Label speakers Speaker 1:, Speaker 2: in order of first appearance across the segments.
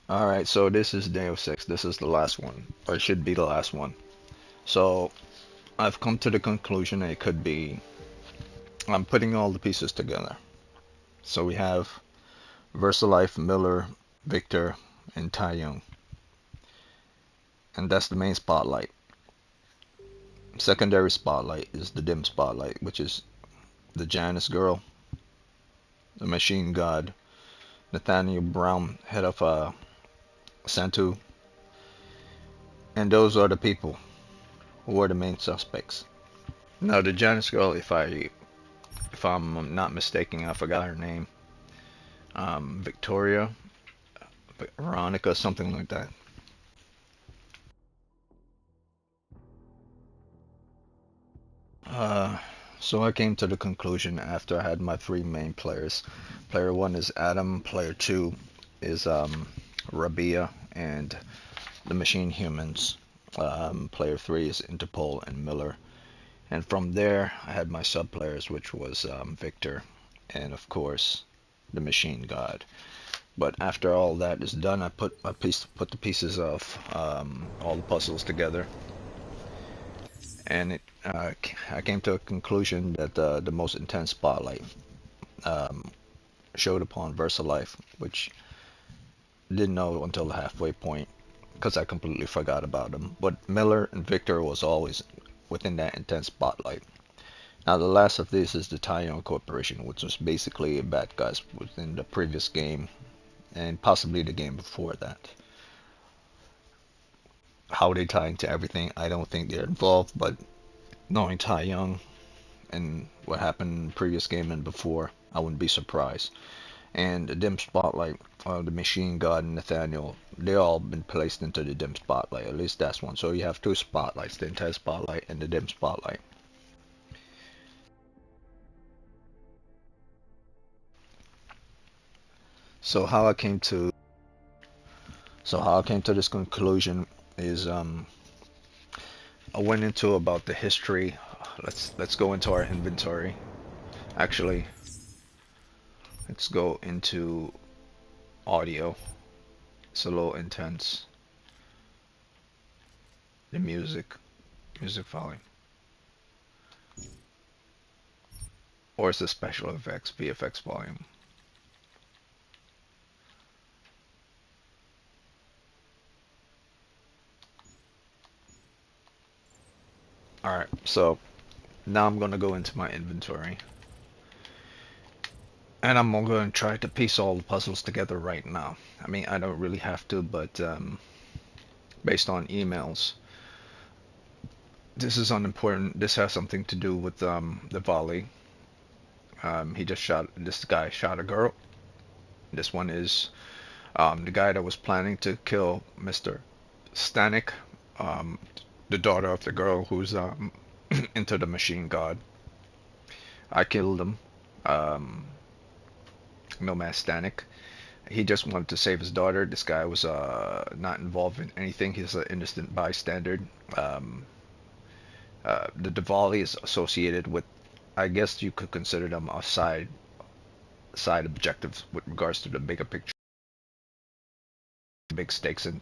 Speaker 1: Alright, so this is Deus Ex. This is the last one, or it should be the last one. So I've come to the conclusion that it could be. I'm putting all the pieces together. So we have Versalife, Miller, Victor, and Tai Young, and that's the main spotlight. Secondary spotlight is the dim spotlight, which is the Janice girl, the Machine God, Nathaniel Brown, head of Santu, and those are the people who are the main suspects. Now the Janice girl, if I'm not mistaken, I forgot her name. Victoria, Veronica, something like that. Uh, so I came to the conclusion after I had my three main players. Player one is Adam. Player two is Rabia and the Machine Humans. Player three is Interpol and Miller. And from there, I had my sub players, which was Victor, and of course, the Machine God. But after all that is done, put the pieces of all the puzzles together, and I came to a conclusion that the most intense spotlight um, showed upon VersaLife, which didn't know until the halfway point because I completely forgot about them. But Miller and Victor was always within that intense spotlight. Now the last of this is the Tyon Corporation, which was basically bad guys within the previous game and possibly the game before that. How they tie into everything, I don't think they're involved, but knowing Tai Young and what happened in the previous game and before, I wouldn't be surprised. And the dim spotlight, the machine god and Nathaniel, they all been placed into the dim spotlight. At least that's one. So you have two spotlights: the intense spotlight and the dim spotlight. So how I came to this conclusion is I went into about the history. Let's go into our inventory. Actually, let's go into audio. It's a little intense. The music volume, or it's the special effects VFX volume. All right, so now I'm gonna go into my inventory, and I'm going to try to piece all the puzzles together right now. I mean, I don't really have to, but based on emails, this is unimportant. This has something to do with the volley. This guy shot a girl. This one is the guy that was planning to kill Mr. Stanek, um, the daughter of the girl who's into the machine god. I killed him. Um, Nomad Stanek. He just wanted to save his daughter. This guy was not involved in anything. He's an innocent bystander. Um, the Diwali is associated with, I guess you could consider them a side objectives with regards to the bigger picture, big stakes in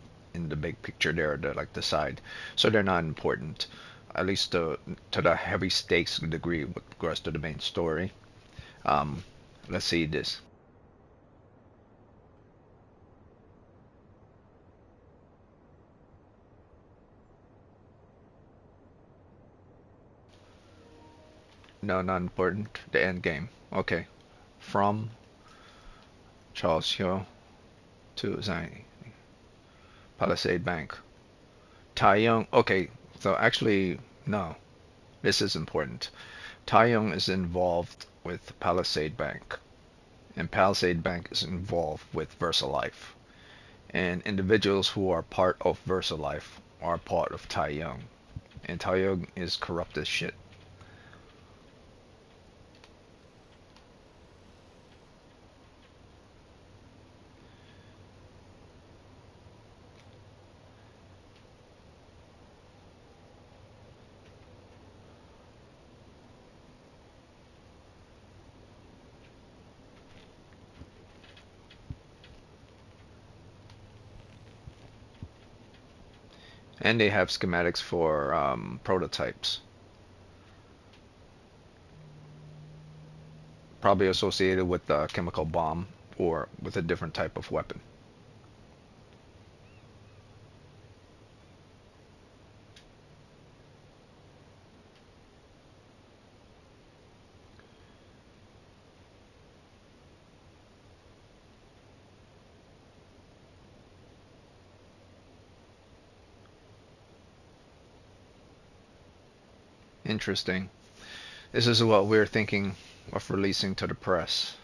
Speaker 1: the big picture. They're like the side, so they're not important, at least to the heavy stakes degree with regards to the main story. Um, let's see this. No, not important. The end game. Okay. From Charles Hill to Zhang Palisade Bank. Tai Young. Okay, so actually, no. This is important. Tai Young is involved with Palisade Bank, and Palisade Bank is involved with VersaLife. And individuals who are part of VersaLife are part of Tai Young. And Tai Young is corrupt as shit. And they have schematics for prototypes, probably associated with the chemical bomb or with a different type of weapon. Interesting. This is what we're thinking of releasing to the press.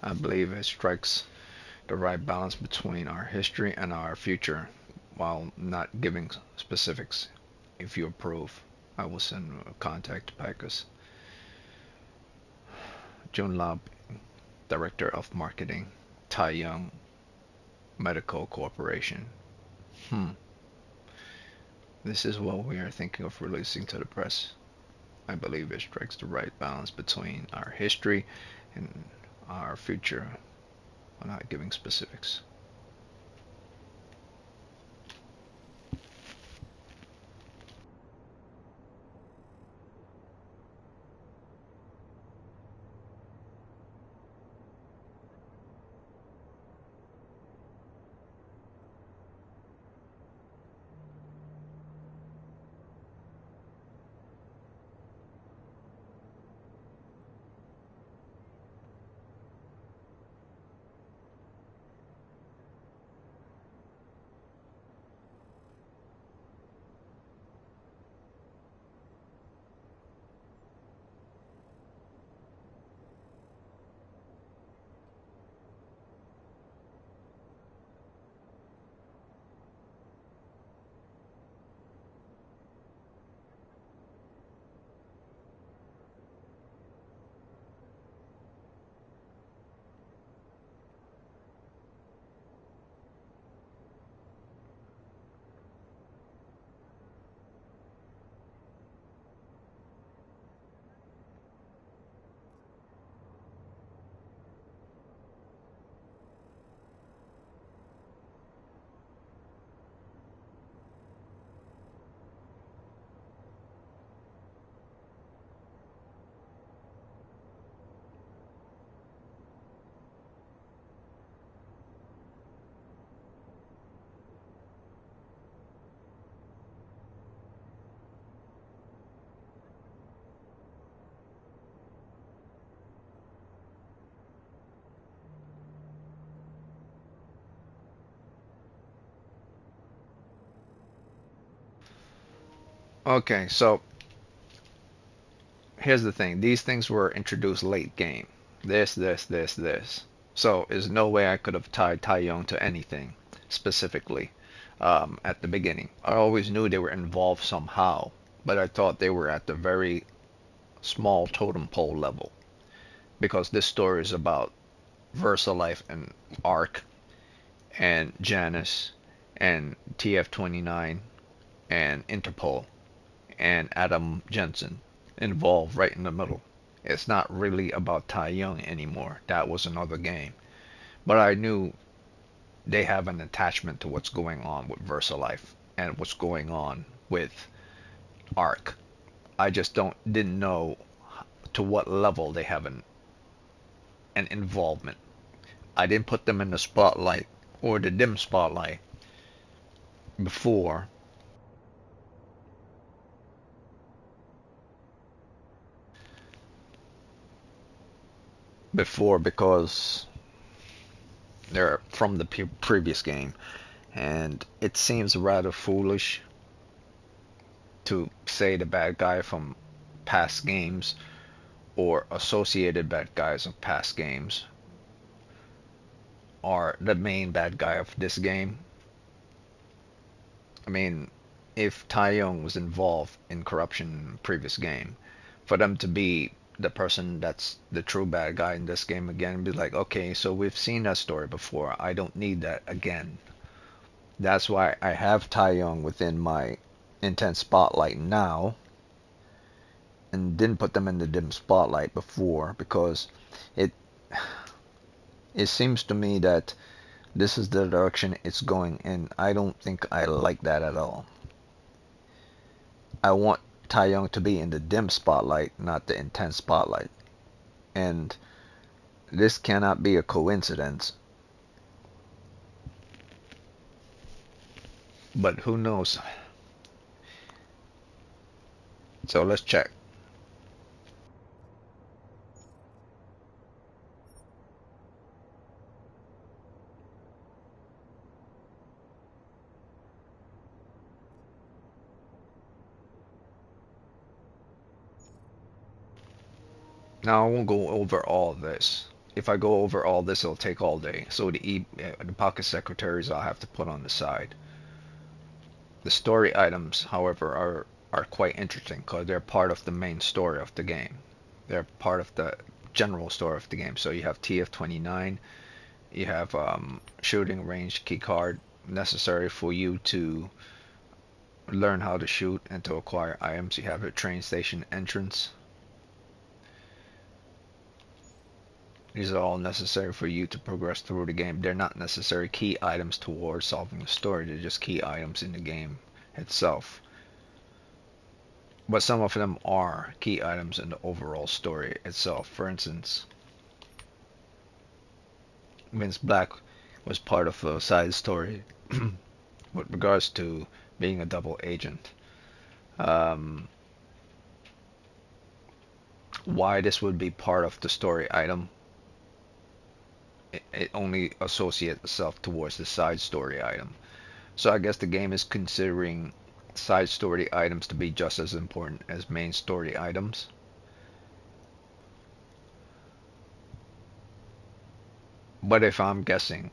Speaker 1: I believe it strikes the right balance between our history and our future while not giving specifics. If you approve, I will send a contact package. Jun Lab, Director of Marketing, Tai Young Medical Corporation. Hmm. This is what we are thinking of releasing to the press. I believe it strikes the right balance between our history and our future. I'm not giving specifics. Okay, so here's the thing. These things were introduced late game. This. So there's no way I could have tied Taeyong to anything specifically at the beginning. I always knew they were involved somehow, but I thought they were at the very small totem pole level because this story is about VersaLife and Ark and Janus and TF-29 and Interpol and Adam Jensen involved right in the middle. It's not really about Tai Young anymore. That was another game. But I knew they have an attachment to what's going on with VersaLife and what's going on with Ark. I just didn't know to what level they have an involvement. I didn't put them in the spotlight or the dim spotlight before because they're from the previous game, and it seems rather foolish to say the bad guy from past games or associated bad guys of past games are the main bad guy of this game. I mean, if Taeyong was involved in corruption in the previous game, for them to be the person that's the true bad guy in this game again, be like, okay, so we've seen that story before. I don't need that again. That's why I have Taeyong within my intense spotlight now and didn't put them in the dim spotlight before because it it seems to me that this is the direction it's going and I don't think I like that at all. I want Tai Young to be in the dim spotlight, not the intense spotlight. And this cannot be a coincidence. But who knows? So let's check. Now I won't go over all this. If I go over all this, it'll take all day. So the pocket secretaries I'll have to put on the side. The story items, however, are quite interesting because they're part of the main story of the game. They're part of the general story of the game. So you have TF-29, you have shooting range keycard necessary for you to learn how to shoot and to acquire items. You have a train station entrance. These are all necessary for you to progress through the game. They're not necessary key items towards solving the story. They're just key items in the game itself. But some of them are key items in the overall story itself. For instance, Vince Black was part of a side story with regards to being a double agent. Um, why this would be part of the story item, it only associates itself towards the side story item. So I guess the game is considering side story items to be just as important as main story items. But if I'm guessing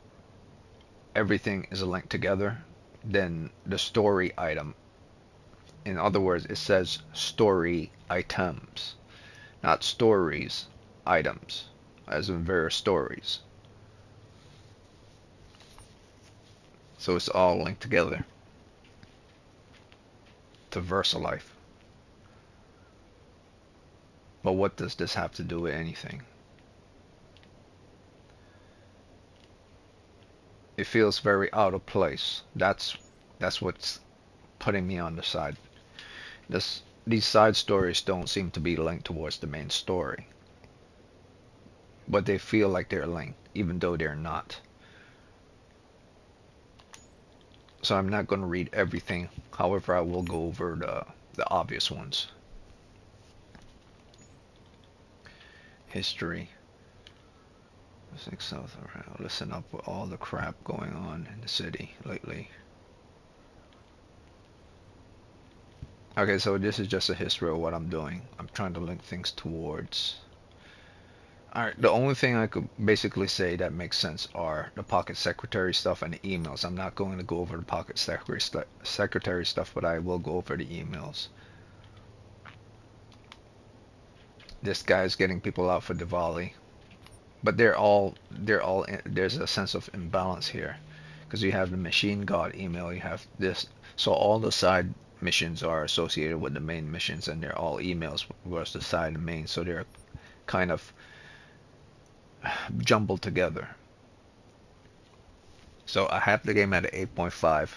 Speaker 1: everything is linked together, then the story item, in other words, it says story items, not stories, items, as in various stories. So it's all linked together to VersaLife. But what does this have to do with anything? It feels very out of place. That's what's putting me on the side. These side stories don't seem to be linked towards the main story. But they feel like they're linked, even though they're not. So I'm not going to read everything. However, I will go over the obvious ones. History. South around. Listen up with all the crap going on in the city lately. Okay, so this is just a history of what I'm doing. I'm trying to link things towards. Alright, the only thing I could basically say that makes sense are the pocket secretary stuff and the emails. I'm not going to go over the pocket secretary stuff, but I will go over the emails. This guy's getting people out for Diwali. But there's a sense of imbalance here. Because you have the machine god email, you have this. So all the side missions are associated with the main missions, and they're all emails whereas the side and main. So they're kind of jumbled together. So I have the game at an 8.5.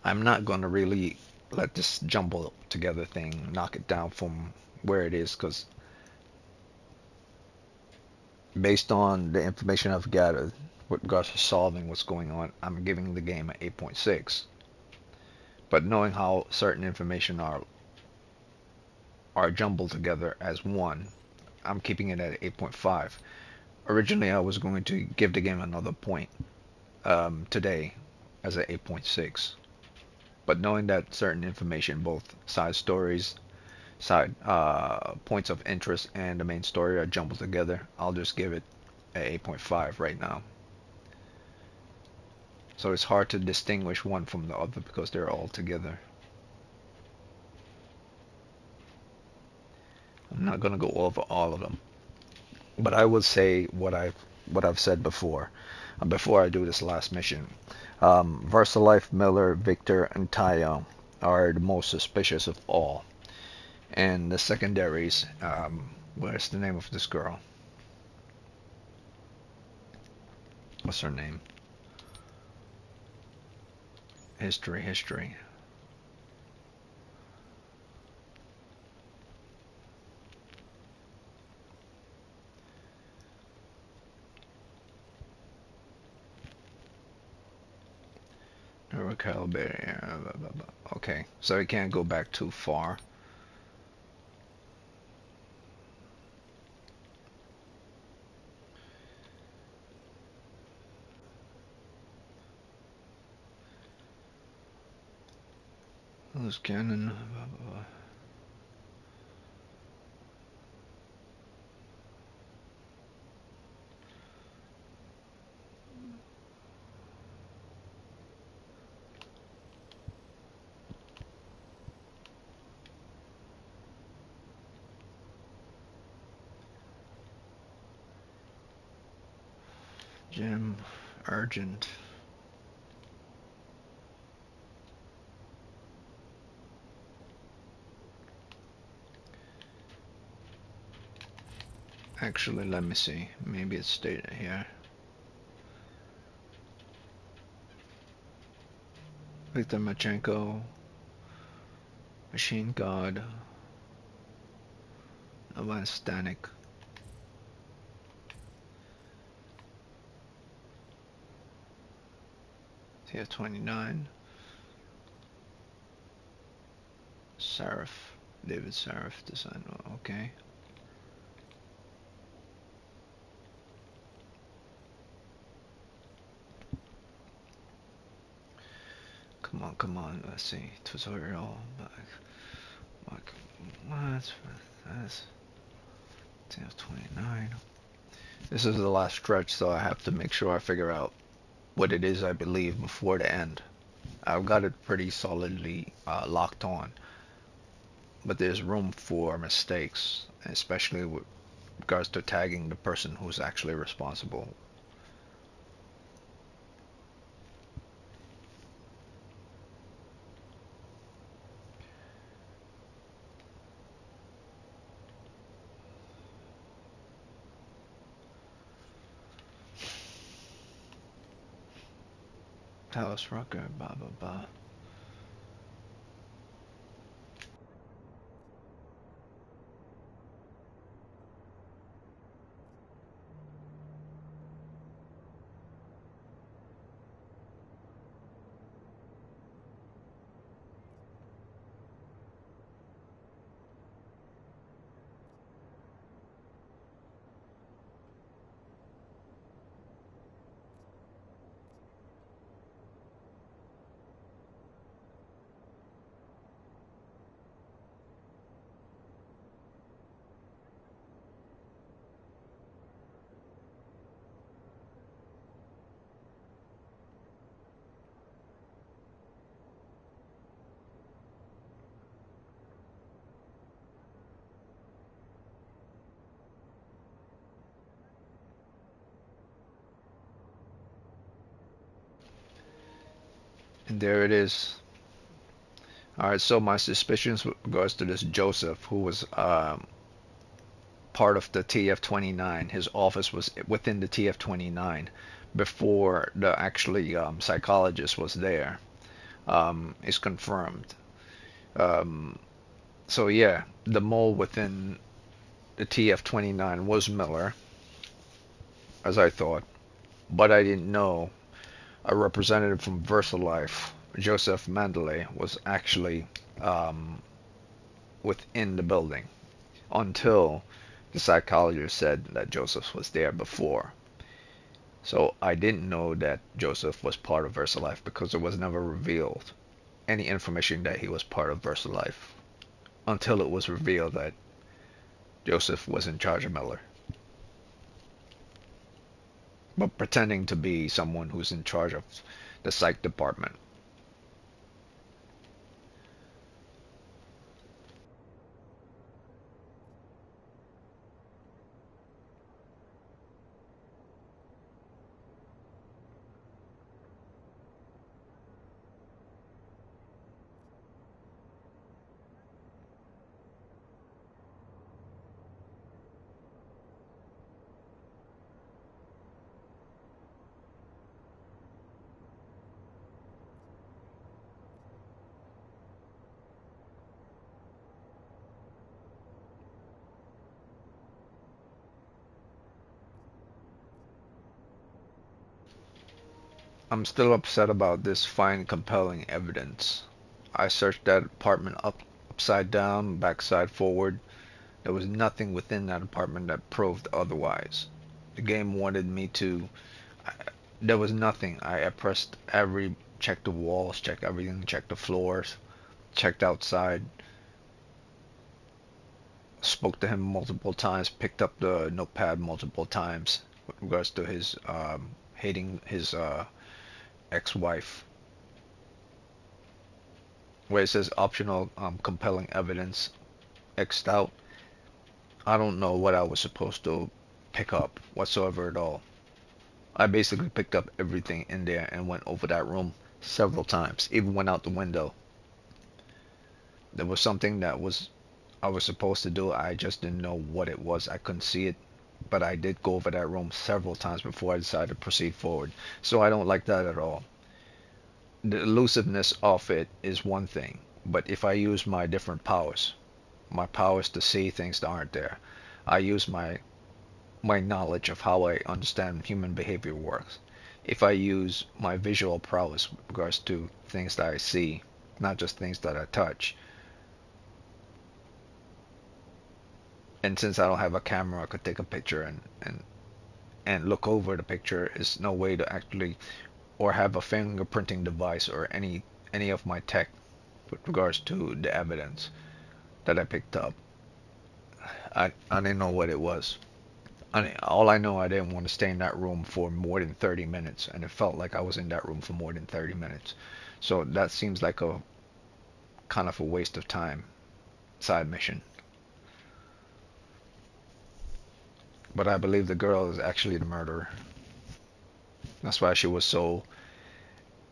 Speaker 1: I'm not going to really let this jumble together thing knock it down from where it is, because based on the information I've gathered with regards to solving what's going on, I'm giving the game an 8.6. But knowing how certain information are jumbled together as one, I'm keeping it at 8.5. Originally, I was going to give the game another point today as an 8.6. But knowing that certain information, both side stories, side points of interest, and the main story are jumbled together, I'll just give it an 8.5 right now. So it's hard to distinguish one from the other because they're all together. I'm not gonna go over all of them, but I will say what I've said before. Before I do this last mission, VersaLife, Miller, Victor, and Taya are the most suspicious of all. And the secondaries, where's the name of this girl? What's her name? History. recalibrating. Blah, blah, blah. Okay, so it can't go back too far. Who's cannon? Blah, blah, blah. Jim, urgent. Actually, let me see. Maybe it's stated here. Victor Machenko, Machine God, Novan Stanek. TF-29. Sarif. David Sarif design. Okay. Come on, come on. Let's see. Tutorial. Back. That's TF-29. This is the last stretch, so I have to make sure I figure out what it is I believe before the end. I've got it pretty solidly locked on, but there's room for mistakes, especially with regards to tagging the person who's actually responsible. Alice Rucker, blah blah blah. And there it is. Alright, so my suspicions with regards to this Joseph, who was part of the TF-29, his office was within the TF-29 before the actually psychologist was there, is confirmed. Um, so yeah, the mole within the TF-29 was Miller, as I thought, but I didn't know a representative from VersaLife, Joseph Mandalay, was actually within the building until the psychologist said that Joseph was there before. So I didn't know that Joseph was part of VersaLife because it was never revealed any information that he was part of VersaLife until it was revealed that Joseph was in charge of Miller. But pretending to be someone who's in charge of the psych department. I'm still upset about this find compelling evidence. I searched that apartment upside down, backside forward. There was nothing within that apartment that proved otherwise. The game wanted me to. I, there was nothing. I pressed checked the walls, checked everything, checked the floors, checked outside, spoke to him multiple times, picked up the notepad multiple times with regards to his hating his ex-wife. Where it says optional compelling evidence X'd out, I don't know what I was supposed to pick up whatsoever at all. I basically picked up everything in there and went over that room several times, even went out the window. There was something that was I was supposed to do. I just didn't know what it was. I couldn't see it, but I did go over that room several times before I decided to proceed forward. So I don't like that at all. The elusiveness of it is one thing, but if I use my powers to see things that aren't there, I use my knowledge of how I understand human behavior works. If I use my visual prowess with regards to things that I see, not just things that I touch, and since I don't have a camera, I could take a picture and look over the picture. Is no way to actually or have a fingerprinting device or any of my tech with regards to the evidence that I picked up. I didn't know what it was. All I know, I didn't want to stay in that room for more than 30 minutes, and it felt like I was in that room for more than 30 minutes. So that seems like a kind of a waste of time side mission. But I believe the girl is actually the murderer. That's why she was so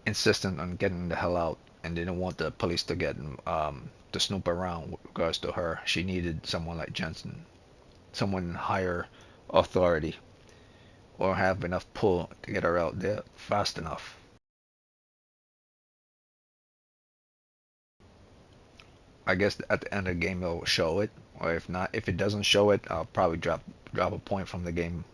Speaker 1: insistent on getting the hell out and didn't want the police to get to snoop around with regards to her. She needed someone like Jensen, someone in higher authority, or have enough pull to get her out there fast enough. I guess at the end of the game it'll show it, or if not, if it doesn't show it, I'll probably drop a point from the game.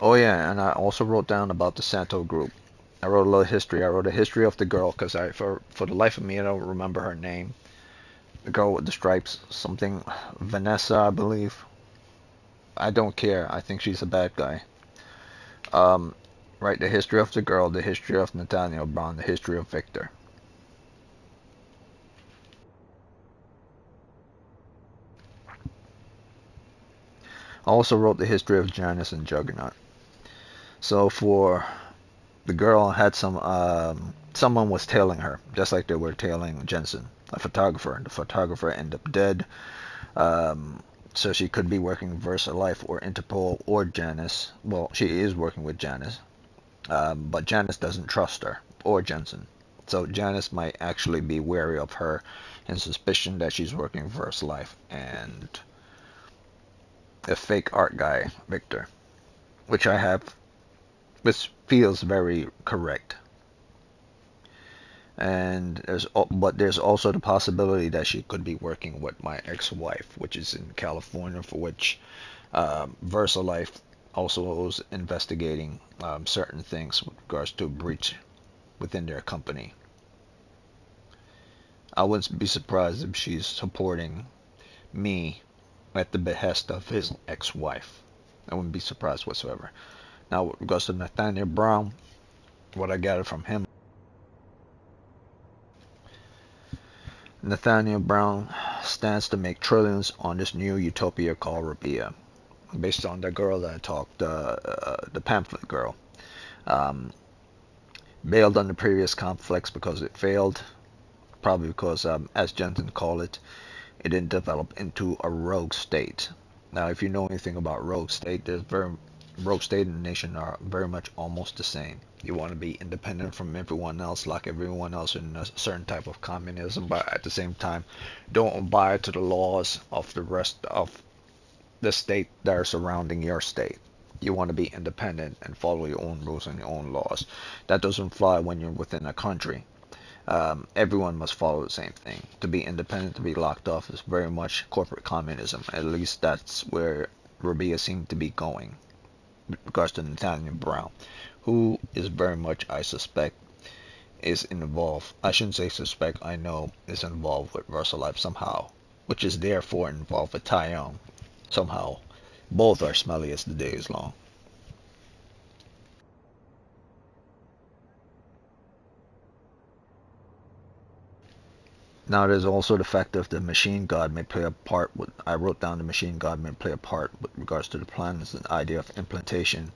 Speaker 1: Oh yeah, and I also wrote down about the Santo group. I wrote a little history. I wrote a history of the girl because for the life of me, I don't remember her name. The girl with the stripes, something Vanessa, I believe. I don't care. I think she's a bad guy. Um, right, the history of the girl, the history of Nathaniel Brown, the history of Victor. I also wrote the history of Janice and Juggernaut. So for the girl, had someone was tailing her, just like they were tailing Jensen, a photographer. The photographer ended up dead. Um, so she could be working Versa Life or Interpol or Janice. Well, she is working with Janice, but Janice doesn't trust her or Jensen. So Janice might actually be wary of her and suspicion that she's working Versa Life and a fake art guy, Victor, which I have, which feels very correct. And there's also the possibility that she could be working with my ex-wife, which is in California, for which VersaLife also was investigating certain things with regards to a breach within their company. I wouldn't be surprised if she's supporting me at the behest of his ex-wife. I wouldn't be surprised whatsoever. Now, with regards to Nathaniel Brown, what I gathered from him, Nathaniel Brown stands to make trillions on this new utopia called Rabia, based on the girl that I talked, the pamphlet girl. Um, Bailed on the previous conflicts because it failed, probably because, as Jensen called it, it didn't develop into a rogue state. Now, if you know anything about rogue state, rogue state and nation are very much almost the same. You want to be independent from everyone else, like everyone else in a certain type of communism, but at the same time, don't abide to the laws of the rest of the state that are surrounding your state. You want to be independent and follow your own rules and your own laws. That doesn't fly when you're within a country. Everyone must follow the same thing. To be independent, to be locked off, is very much corporate communism. At least that's where Rabia seemed to be going with regards to Nathaniel Brown, who is very much, I suspect, is involved. I shouldn't say suspect, I know is involved with Russell Life somehow, which is therefore involved with Tai Young somehow. Both are smelly as the day is long. Now there's also the fact that the machine god may play a part with, I wrote down the machine god may play a part with regards to the plans and idea of implantation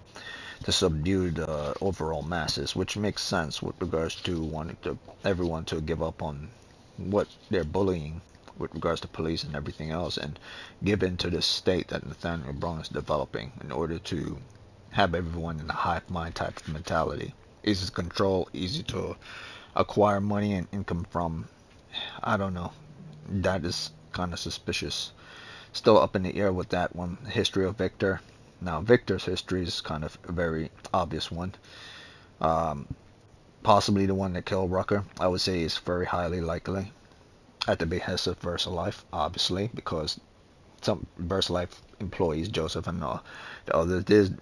Speaker 1: to subdue the overall masses, which makes sense with regards to wanting to everyone to give up on what they're bullying with regards to police and everything else and give into the state that Nathaniel Brown is developing in order to have everyone in a hive mind type of mentality. Easy to control, easy to acquire money and income from. I don't know. That is kind of suspicious. Still up in the air with that one. History of Victor. Now, Victor's history is kind of a very obvious one. Um, Possibly the one that killed Rucker. I would say is very highly likely. At the behest of VersaLife, obviously, because some VersaLife employees, Joseph and the others, did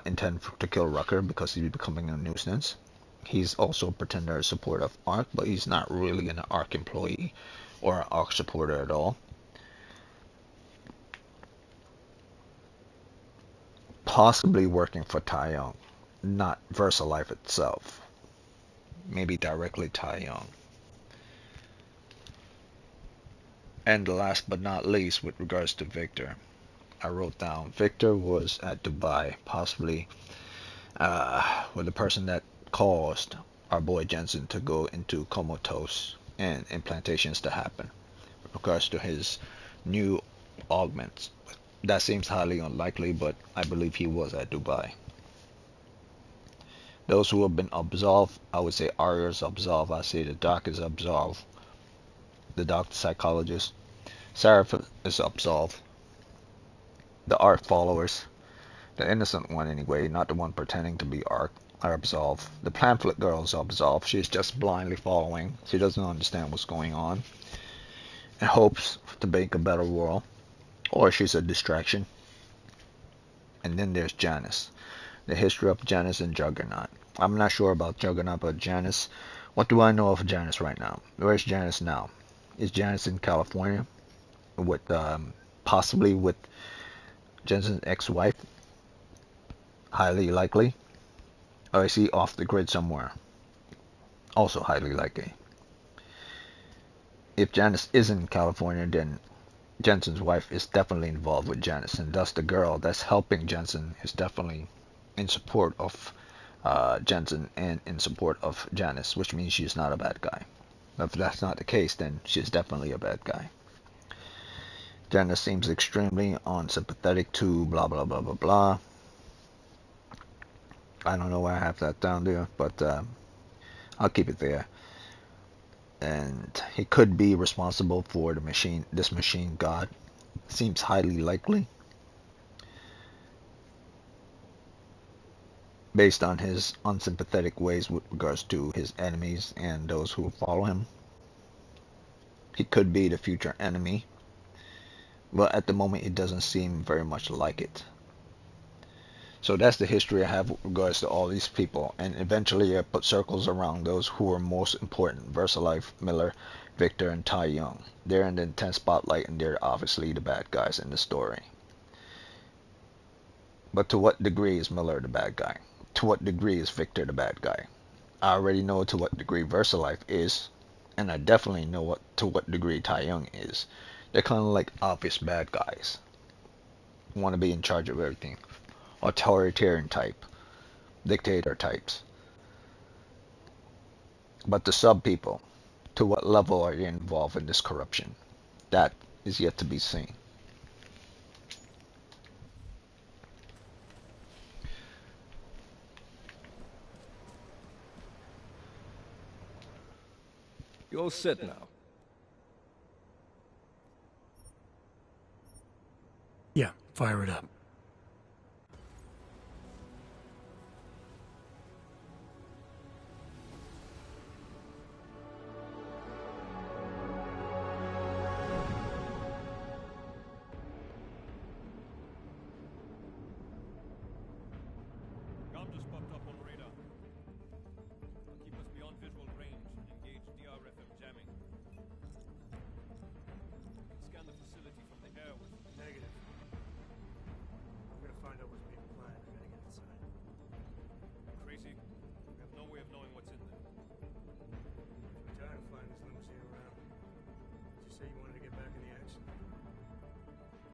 Speaker 1: intend to kill Rucker because he's becoming a nuisance. He's also a pretender support of ARC, but he's not really an ARC employee or an ARC supporter at all. Possibly working for Tai Young, not VersaLife itself. Maybe directly Tai Young. And last but not least, with regards to Victor, I wrote down Victor was at Dubai, possibly with the person that caused our boy Jensen to go into comatose and implantations to happen. With regards to his new augments, that seems highly unlikely, but I believe he was at Dubai. Those who have been absolved, I would say Arya's absolved. I say the doc is absolved. The doctor psychologist. Seraph is absolved. The art followers, the innocent one anyway, not the one pretending to be art, are absolved. The pamphlet girl is absolved. She's just blindly following. She doesn't understand what's going on and hopes to make a better world. Or she's a distraction. And then there's Janice. The history of Janice and Juggernaut. I'm not sure about Juggernaut, but Janice. What do I know of Janice right now? Where's Janice now? Is Janice in California with possibly with Jensen's ex-wife? Highly likely. Or is he off the grid somewhere? Also highly likely. If Janice is in California, then Jensen's wife is definitely involved with Janice, and thus the girl that's helping Jensen is definitely in support of Jensen and in support of Janice, which means she's not a bad guy. If that's not the case, then she's definitely a bad guy. Janice seems extremely unsympathetic to blah blah blah blah blah. I don't know why I have that down there, but I'll keep it there. And he could be responsible for this machine god. Seems highly likely based on his unsympathetic ways with regards to his enemies and those who follow him. He could be the future enemy, but at the moment it doesn't seem very much like it. So that's the history I have with regards to all these people, and eventually I put circles around those who are most important: VersaLife, Miller, Victor, and Tai Young. They're in the intense spotlight, and they're obviously the bad guys in the story. But to what degree is Miller the bad guy? To what degree is Victor the bad guy? I already know to what degree VersaLife is, and I definitely know to what degree Tai Young is. They're kind of like obvious bad guys. Want to be in charge of everything. Authoritarian type. Dictator types. But the sub people, to what level are they involved in this corruption? That is yet to be seen.
Speaker 2: You all set now?
Speaker 3: Yeah, fire it up.